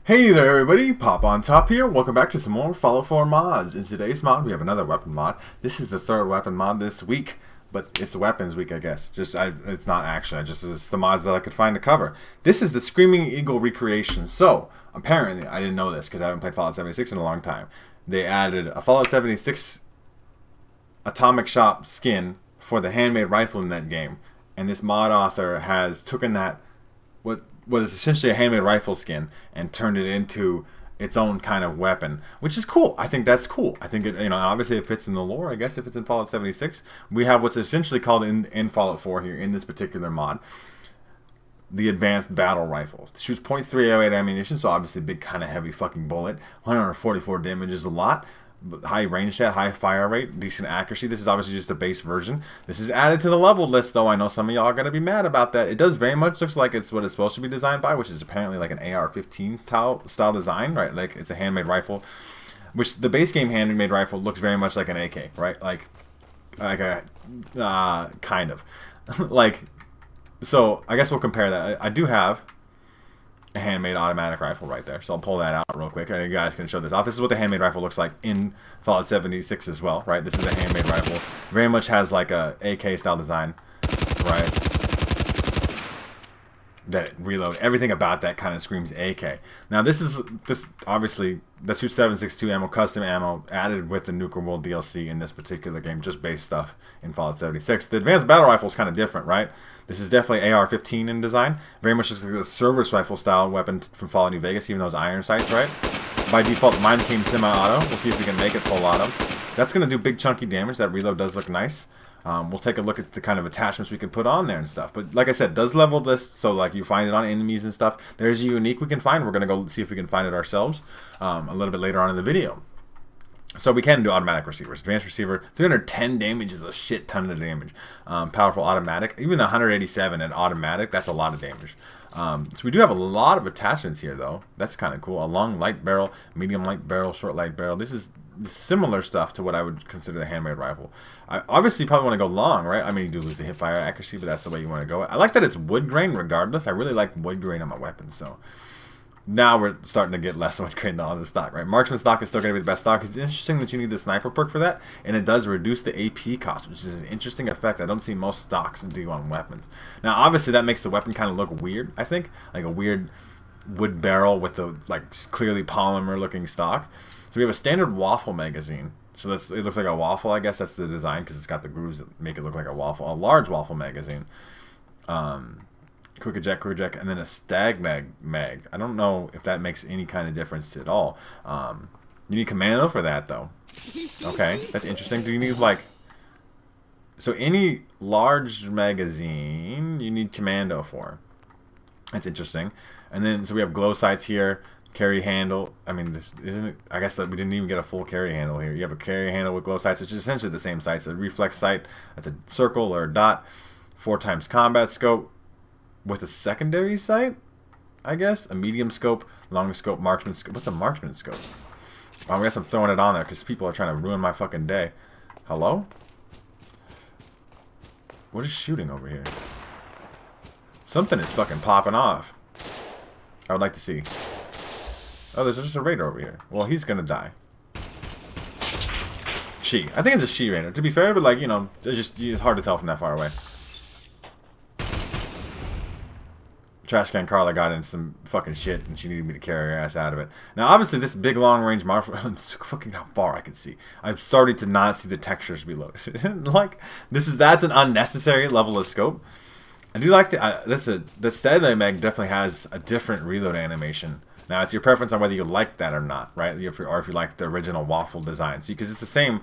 Hey there everybody, Pop on Top here. Welcome back to some more Follow 4 mods. In today's mod, we have another weapon mod. This is the third weapon mod this week, but it's the weapons week, I guess. It's not actually, it's the mods that I could find to cover. This is the Screaming Eagle recreation. So, apparently, I didn't know this because I haven't played Fallout 76 in a long time. They added a Fallout 76 Atomic Shop skin for the handmade rifle in that game. And this mod author has taken that, what is essentially a handmade rifle skin and turned it into its own kind of weapon, which is cool. I think that's cool. I think it, obviously it fits in the lore. I guess if it's in Fallout 76, we have what's essentially called in Fallout 4 here in this particular mod, the advanced battle rifle. It shoots .308 ammunition, so obviously big kind of heavy fucking bullet. 144 damage is a lot. High range stat, high fire rate, decent accuracy. This is obviously just a base version. This is added to the leveled list, though. I know some of y'all are going to be mad about that. It does very much looks like it's what it's supposed to be designed by, which is apparently like an AR-15 style design, right? Like it's a handmade rifle, which the base game handmade rifle looks very much like an AK, right? Like a kind of like. So I guess we'll compare that. I do have a handmade automatic rifle right there, so I'll pull that out real quick. You guys can show this off. This is what the handmade rifle looks like in Fallout 76 as well, right? This is a handmade rifle. Very much has like a AK style design, right? That reload, everything about that kind of screams AK. Now this obviously that shoots 7.62 ammo, custom ammo added with the Nuclear World DLC in this particular game, just base stuff in Fallout 76. The advanced battle rifle is kind of different, right? This is definitely AR-15 in design. Very much looks like the service rifle style weapon from Fallout New Vegas, even those iron sights, right? By default, mine came semi-auto. We'll see if we can make it full auto. That's going to do big chunky damage. That reload does look nice. We'll take a look at the kind of attachments we can put on there and stuff. But like I said, does level this, so like you find it on enemies and stuff. There's a unique we can find. We're going to go see if we can find it ourselves a little bit later on in the video. So we can do automatic receivers. Advanced receiver, 310 damage is a shit ton of damage. Powerful automatic, even 187 and automatic, that's a lot of damage. So we do have a lot of attachments here though. That's kind of cool. A long light barrel, medium light barrel, short light barrel. This is similar stuff to what I would consider the handmade rifle. I obviously probably want to go long, right? I mean, you do lose the hip fire accuracy, but that's the way you want to go. I like that it's wood grain regardless. I really like wood grain on my weapons, so now we're starting to get less wood grain on the stock, right? Marksman stock is still going to be the best stock. It's interesting that you need the sniper perk for that, and it does reduce the AP cost, which is an interesting effect I don't see most stocks do on weapons. Now, obviously, that makes the weapon kind of look weird, I think. Like a weird wood barrel with the like clearly polymer-looking stock. So we have a standard waffle magazine. So it looks like a waffle, I guess. That's the design because it's got the grooves that make it look like a waffle. A large waffle magazine. Quick eject, and then a stag mag. I don't know if that makes any kind of difference at all. You need commando for that, though. Okay, that's interesting. Do you need, like... So any large magazine, you need commando for. That's interesting. And then, so we have glow sights here. Carry handle. I mean, this isn't it? I guess that we didn't even get a full carry handle here. You have a carry handle with glow sights, which is essentially the same sights. A reflex sight, that's a circle or a dot. 4x combat scope with a secondary sight, I guess. A medium scope, long scope, marksman scope. What's a marksman scope? I guess I'm throwing it on there because people are trying to ruin my fucking day. Hello? What is shooting over here? Something is fucking popping off. I would like to see. Oh, there's just a raider over here. Well, he's gonna die. She. I think it's a she raider. To be fair, but like, it's hard to tell from that far away. Trash can Carla got in some fucking shit and she needed me to carry her ass out of it. Now, obviously, this big long range marvel, fucking how far I can see. I'm starting to not see the textures below. Like, that's an unnecessary level of scope. I do like the steady mag definitely has a different reload animation. Now, it's your preference on whether you like that or not, right? Or if you like the original waffle design. See, because it's the same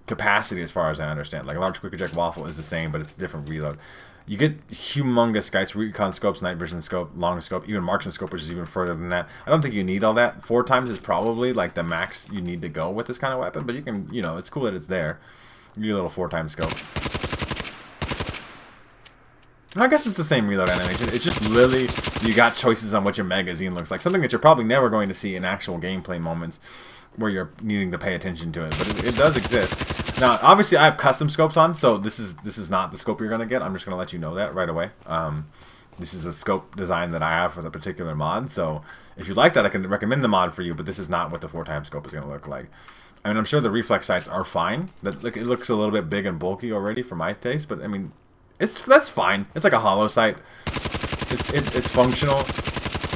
capacity as far as I understand. Like a large quick eject waffle is the same, but it's a different reload. You get humongous sights, recon scopes, night vision scope, long scope, even marksman scope, which is even further than that. I don't think you need all that. 4x is probably like the max you need to go with this kind of weapon, but you can, it's cool that it's there. You get a little 4x scope. I guess it's the same reload animation. It's just literally you got choices on what your magazine looks like. Something that you're probably never going to see in actual gameplay moments where you're needing to pay attention to it. But it does exist. Now, obviously, I have custom scopes on, so this is not the scope you're going to get. I'm just going to let you know that right away. This is a scope design that I have for the particular mod, so If you like that, I can recommend the mod for you, but this is not what the 4x scope is going to look like. I mean, I'm sure the reflex sights are fine. That look, it looks a little bit big and bulky already for my taste, but I mean, that's fine. It's like a hollow sight. It's functional.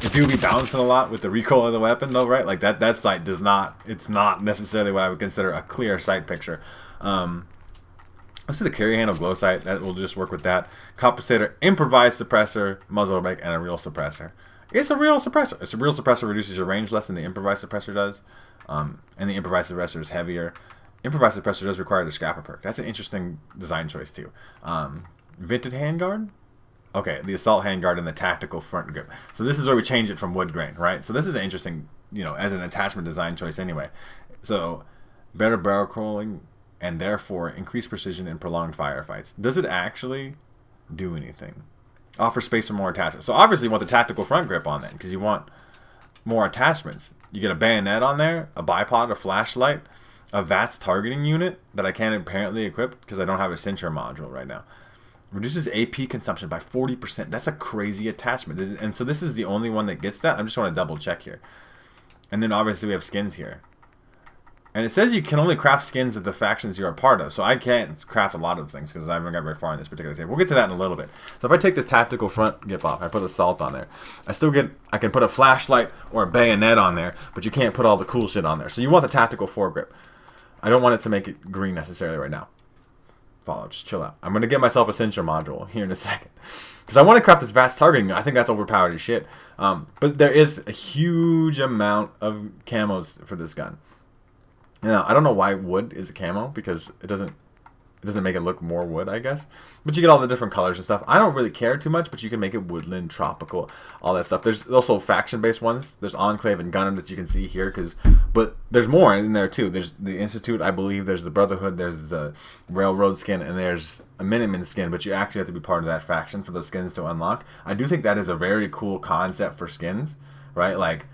It do be bouncing a lot with the recoil of the weapon, though, right? Like that sight does not. It's not necessarily what I would consider a clear sight picture. Let's do the carry handle glow sight. That will just work with that. Compensator, improvised suppressor, muzzle brake, and a real suppressor. It's a real suppressor. It's a real suppressor, reduces your range less than the improvised suppressor does. And the improvised suppressor is heavier. Improvised suppressor does require the scrapper perk. That's an interesting design choice too. Vented handguard. Okay, the assault handguard and the tactical front grip. So this is where we change it from wood grain, right? So this is an interesting, as an attachment design choice anyway. So better barrel rolling and therefore increased precision in prolonged firefights. Does it actually do anything? Offer space for more attachments. So obviously you want the tactical front grip on that because you want more attachments. You get a bayonet on there, a bipod, a flashlight, a VATS targeting unit that I can't apparently equip because I don't have a cincher module right now. Reduces AP consumption by 40%. That's a crazy attachment. And so this is the only one that gets that. I just want to double check here. And then obviously we have skins here. And it says you can only craft skins of the factions you are part of. So I can't craft a lot of things because I haven't got very far in this particular table. We'll get to that in a little bit. So if I take this tactical front grip off, I put assault on there. I can put a flashlight or a bayonet on there, but you can't put all the cool shit on there. So you want the tactical foregrip. I don't want it to make it green necessarily right now. Follow, just chill out. I'm going to get myself a cincher module here in a second. Because I want to craft this VATS targeting. I think that's overpowered as shit. But there is a huge amount of camos for this gun. Now, I don't know why wood is a camo, because it doesn't make it look more wood, I guess. But you get all the different colors and stuff. I don't really care too much, but you can make it woodland, tropical, all that stuff. There's also faction-based ones. There's Enclave and Gunner that you can see here, but there's more in there too. There's the Institute, I believe. There's the Brotherhood. There's the Railroad skin, and there's a Minuteman skin. But you actually have to be part of that faction for those skins to unlock. I do think that is a very cool concept for skins, right? Like,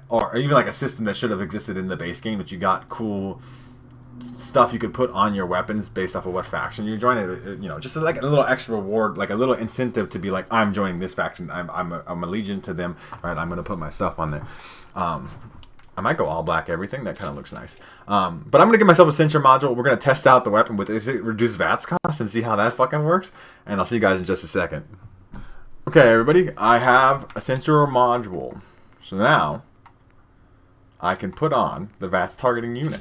or even like a system that should have existed in the base game, but you got cool stuff you could put on your weapons based off of what faction you join. Just like a little extra reward, like a little incentive to be like, I'm joining this faction. I'm allegiant to them. Right? I'm gonna put my stuff on there. I might go all black everything. That kind of looks nice. But I'm gonna give myself a cincher module. We're gonna test out the weapon with it reduced VATS cost and see how that fucking works. And I'll see you guys in just a second. Okay, everybody. I have a cincher module. So now I can put on the VATS targeting unit.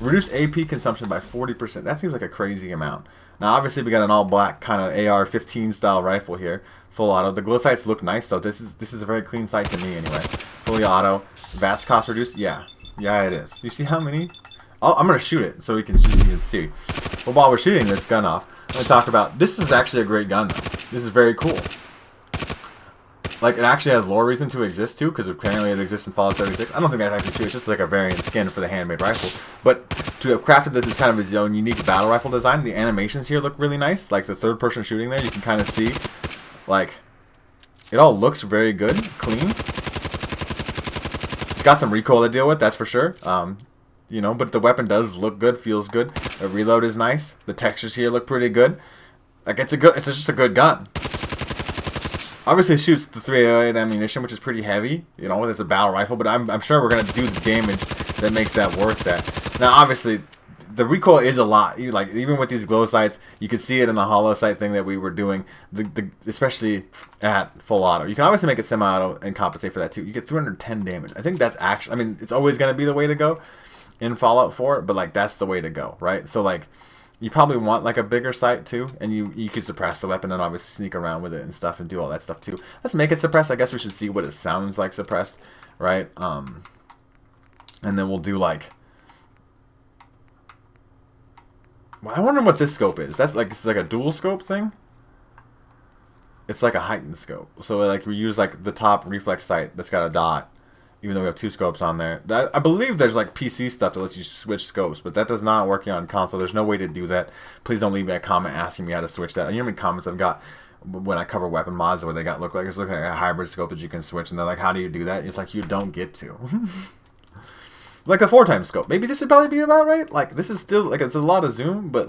Reduced AP consumption by 40%. That seems like a crazy amount. Now, obviously, we got an all-black kind of AR-15 style rifle here, full auto. The glow sights look nice, though. This is a very clean sight to me, anyway. Fully auto. VATS cost reduced. Yeah, it is. You see how many? I'm gonna shoot it so we can see. But while we're shooting this gun off, I'm gonna talk about. This is actually a great gun, though. This is very cool. Like, it actually has lore reason to exist, too, because apparently it exists in Fallout 76. I don't think that's actually true. It's just like a variant skin for the handmade rifle. But to have crafted this as kind of its own unique battle rifle design, the animations here look really nice. Like, the third person shooting there, you can kind of see, like, it all looks very good, clean. It's got some recoil to deal with, that's for sure. But the weapon does look good, feels good. The reload is nice. The textures here look pretty good. Like, it's just a good gun. Obviously, it shoots the 308 ammunition, which is pretty heavy. It's a battle rifle, but I'm sure we're going to do the damage that makes that worth that. Now, obviously, the recoil is a lot. Even with these glow sights, you can see it in the hollow sight thing that we were doing, especially at full auto. You can obviously make it semi-auto and compensate for that, too. You get 310 damage. I think that's actually, it's always going to be the way to go in Fallout 4, but, that's the way to go, right? So, you probably want a bigger sight too, and you could suppress the weapon and obviously sneak around with it and stuff and do all that stuff too. Let's make it suppressed. I guess we should see what it sounds like suppressed, right? And then we'll do I wonder what this scope is. That's it's like a dual scope thing. It's like a heightened scope. So we use the top reflex sight that's got a dot. Even though we have two scopes on there. I believe there's PC stuff that lets you switch scopes, but that does not work on console. There's no way to do that. Please don't leave me a comment asking me how to switch that. You know how many comments I've got when I cover weapon mods where they look like a hybrid scope that you can switch, and they're like, how do you do that? It's you don't get to. Like the 4x scope. Maybe this would probably be about right. This is still it's a lot of zoom, but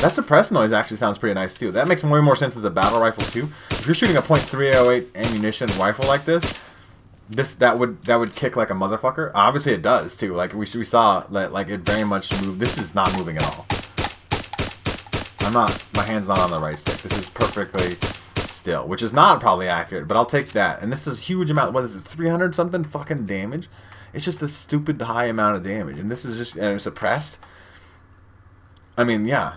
That suppressed noise actually sounds pretty nice too. That makes way more sense as a battle rifle too. If you're shooting a .308 ammunition rifle like this, that would kick like a motherfucker. Obviously it does too. Like we saw that like it very much moved. This is not moving at all. My hand's not on the right stick. This is perfectly still, which is not probably accurate, but I'll take that. And this is a huge amount. What is it, 300 something fucking damage? It's just a stupid high amount of damage, and this is just suppressed. I mean, yeah,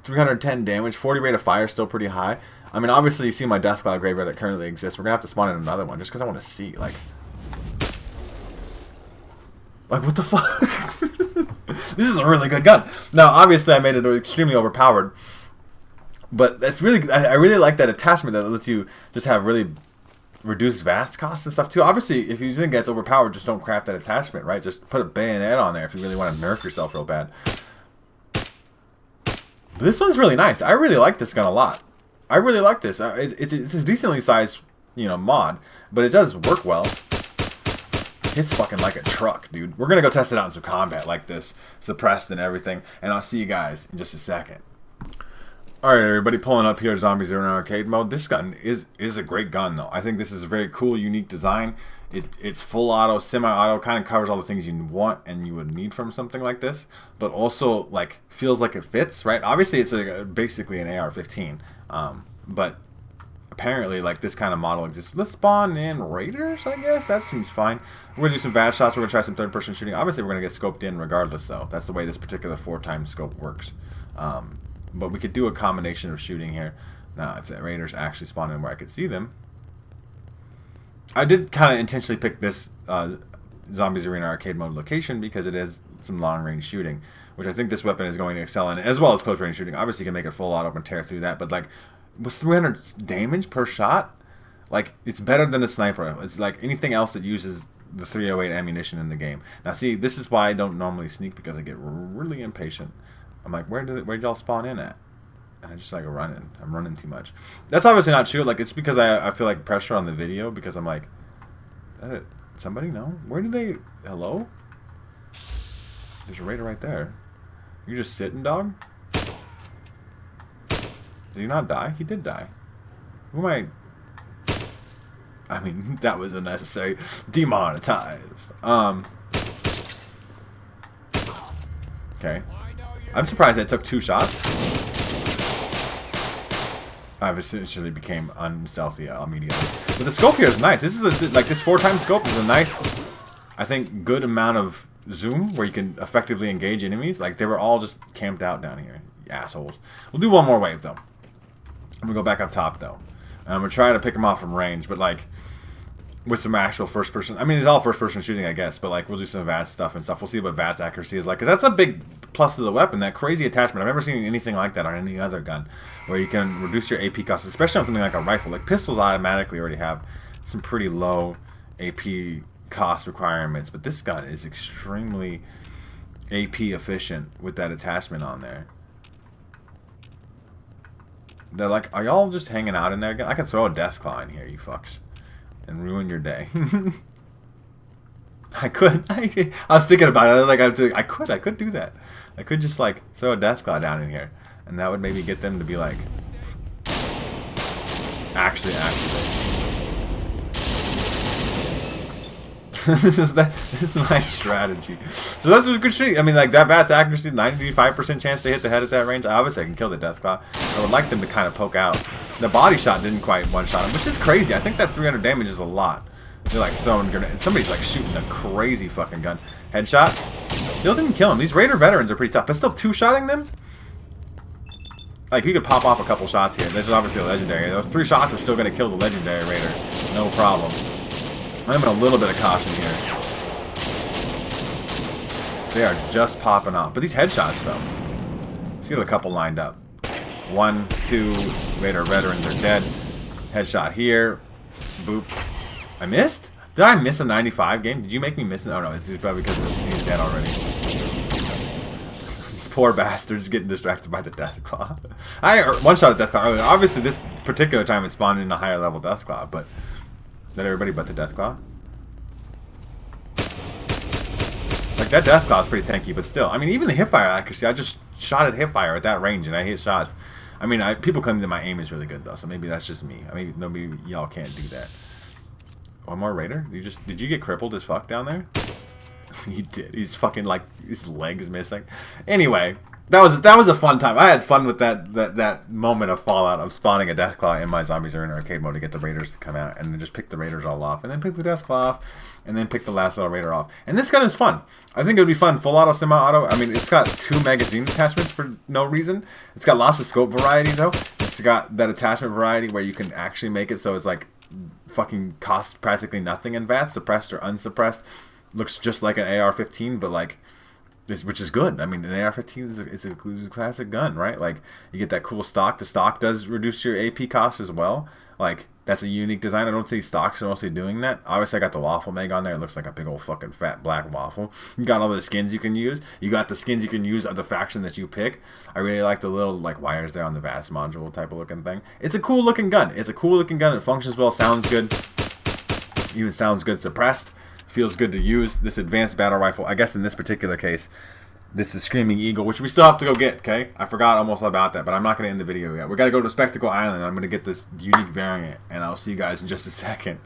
310 damage, 40 rate of fire, still pretty high. I mean, obviously you see my Death Cloud graveyard that currently exists. We're gonna have to spawn in another one just because I want to see, like what the fuck? This is a really good gun. Now, obviously, I made it extremely overpowered, but that's really, I really like that attachment that lets you just have really reduced VATS costs and stuff too. Obviously, if you think it's overpowered, just don't craft that attachment, right? Just put a bayonet on there if you really want to nerf yourself real bad. But this one's really nice. I really like this gun a lot. I really like this. It's a decently sized, mod, but it does work well. It's fucking like a truck, dude. We're gonna go test it out in some combat like this, suppressed and everything, and I'll see you guys in just a second. Alright, everybody, pulling up here Zombie Zero in arcade mode. This gun is a great gun, though. I think this is a very cool, unique design. It's full auto, semi-auto, kind of covers all the things you want and you would need from something like this, but also like feels like it fits, right? Obviously, it's basically an AR-15, but apparently, like, this kind of model exists. Let's spawn in Raiders, I guess. That seems fine. We're going to do some VAD shots. We're going to try some third-person shooting. Obviously, we're going to get scoped in regardless, though. That's the way this particular 4x scope works. But we could do a combination of shooting here. Now, if the Raiders actually spawn in where I could see them. I did kind of intentionally pick this Zombies Arena arcade mode location because it is some long-range shooting, which I think this weapon is going to excel in, as well as close-range shooting. Obviously, you can make it full auto and tear through that, but, like, with 300 damage per shot, like, it's better than a sniper rifle. It's like anything else that uses the 308 ammunition in the game. Now, see, this is why I don't normally sneak, because I get really impatient. I'm like, where'd y'all spawn in at? And I just like running. I'm running too much. That's obviously not true. Like, it's because I feel like pressure on the video, because I'm like, somebody know? Where do they? Hello? There's a raider right there. You're just sitting, dog? Did he not die? He did die. Who am I mean, that was unnecessary. Demonetized. Okay. I'm surprised that took 2 shots. I've essentially became unstealthy immediately. But the scope here is nice. This is like this 4x scope is a nice, I think, good amount of zoom where you can effectively engage enemies. Like, they were all just camped out down here, you assholes. We'll do one more wave though. I'm gonna go back up top though, and I'm gonna try to pick them off from range, but like with some actual first person. I mean, it's all first person shooting, I guess, but like we'll do some VATS stuff and stuff. We'll see what VATS accuracy is like, because that's a big plus of the weapon. That crazy attachment. I've never seen anything like that on any other gun, where you can reduce your AP costs, especially on something like a rifle. Like pistols automatically already have some pretty low AP cost requirements, but this gun is extremely AP efficient with that attachment on there. They're like, are y'all just hanging out in there again? I could throw a death claw in here, you fucks, and ruin your day. I could. I was thinking about it. I was like, I could do that. I could just like throw a death claw down in here, and that would maybe get them to be like, actually activate. This is my strategy. So that's what's good shit. I mean, like, that VATS accuracy, 95% chance to hit the head at that range. Obviously, I can kill the Death Claw. I would like them to kind of poke out. The body shot didn't quite one-shot him, which is crazy. I think that 300 damage is a lot. They're like throwing grenades. Somebody's like shooting a crazy fucking gun. Headshot. Still didn't kill him. These Raider veterans are pretty tough, but still two-shotting them? Like, you could pop off a couple shots here. This is obviously a legendary. Those 3 shots are still going to kill the legendary Raider. No problem. I'm in a little bit of caution here. They are just popping off. But these headshots, though. Let's get a couple lined up. 1, 2. Raider veterans are dead. Headshot here. Boop. I missed? Did I miss a 95 game? Did you make me miss it? Oh, no. It's probably because he's dead already. These poor bastards getting distracted by the Death Claw. I one-shot a Death Claw earlier. Obviously, this particular time it spawned in a higher level Death Claw, but... That everybody but the Death Claw? Like, that Death Claw is pretty tanky, but still. I mean, even the hipfire accuracy, I just shot at hip fire at that range, and I hit shots. I mean, people claim that my aim is really good though, so maybe that's just me. I mean, maybe y'all can't do that. One more raider? Did you get crippled as fuck down there? He did. He's fucking like his leg's missing. Anyway, that was a fun time. I had fun with that moment of Fallout of spawning a Deathclaw in my zombies are in arcade mode to get the raiders to come out, and then just pick the raiders all off, and then pick the Deathclaw off, and then pick the last little raider off. And this gun is fun. I think it would be fun. Full auto, semi-auto. I mean, it's got 2 magazine attachments for no reason. It's got lots of scope variety though. It's got that attachment variety where you can actually make it so it's like fucking costs practically nothing in VATS, suppressed or unsuppressed. Looks just like an AR-15, but like this, which is good. I mean, an AR-15 is a classic gun, right? Like you get that cool stock. The stock does reduce your AP cost as well. Like that's a unique design. I don't see stocks are mostly doing that. Obviously, I got the waffle meg on there. It looks like a big old fucking fat black waffle. You got all the skins you can use. You got the skins you can use of the faction that you pick. I really like the little like wires there on the VATS module type of looking thing. It's a cool looking gun. It's a cool looking gun. It functions well. Sounds good. Even sounds good suppressed. Feels good to use. This advanced battle rifle, I guess in this particular case, this is Screaming Eagle, which we still have to go get, okay? I forgot almost about that, but I'm not going to end the video yet. We got to go to Spectacle Island. I'm going to get this unique variant, and I'll see you guys in just a second.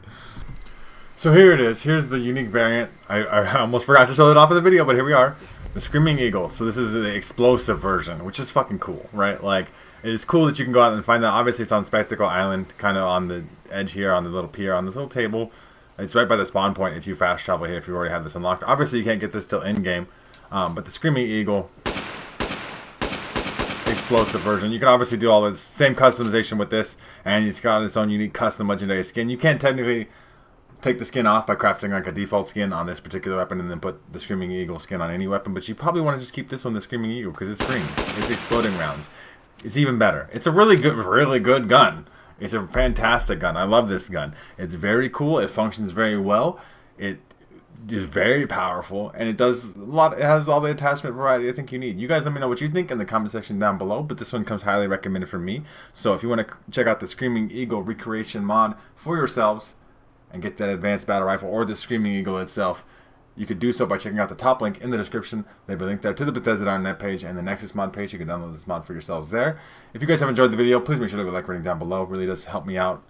So here it is. Here's the unique variant. I almost forgot to show it off in the video, but here we are. The Screaming Eagle. So this is the explosive version, which is fucking cool, right? Like, it's cool that you can go out and find that. Obviously, it's on Spectacle Island, kind of on the edge here, on the little pier, on this little table. It's right by the spawn point if you fast travel here, if you already have this unlocked. Obviously, you can't get this till in-game, but the Screaming Eagle explosive version, you can obviously do all the same customization with this, and it's got its own unique custom legendary skin. You can't technically take the skin off by crafting like a default skin on this particular weapon and then put the Screaming Eagle skin on any weapon, but you probably want to just keep this one the Screaming Eagle because it screams. It's exploding rounds. It's even better. It's a really good gun. It's a fantastic gun. I love this gun. It's very cool. It functions very well. It is very powerful, and it does a lot. It has all the attachment variety I think you need. You guys let me know what you think in the comment section down below, but this one comes highly recommended from me. So if you want to check out the Screaming Eagle recreation mod for yourselves and get that advanced battle rifle or the Screaming Eagle itself, you could do so by checking out the top link in the description. They have a link there to the Bethesda.net page and the Nexus mod page. You can download this mod for yourselves there. If you guys have enjoyed the video, please make sure to leave a like rating down below. It really does help me out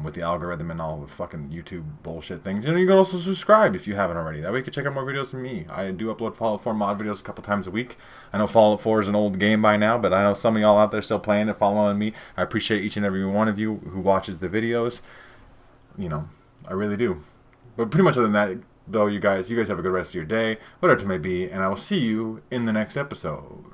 with the algorithm and all the fucking YouTube bullshit things. And you can also subscribe if you haven't already. That way you can check out more videos from me. I do upload Fallout 4 mod videos a couple times a week. I know Fallout 4 is an old game by now, but I know some of y'all out there still playing and following me. I appreciate each and every one of you who watches the videos. You know, I really do. But pretty much other than that, though, you guys have a good rest of your day, whatever it may be, and I will see you in the next episode.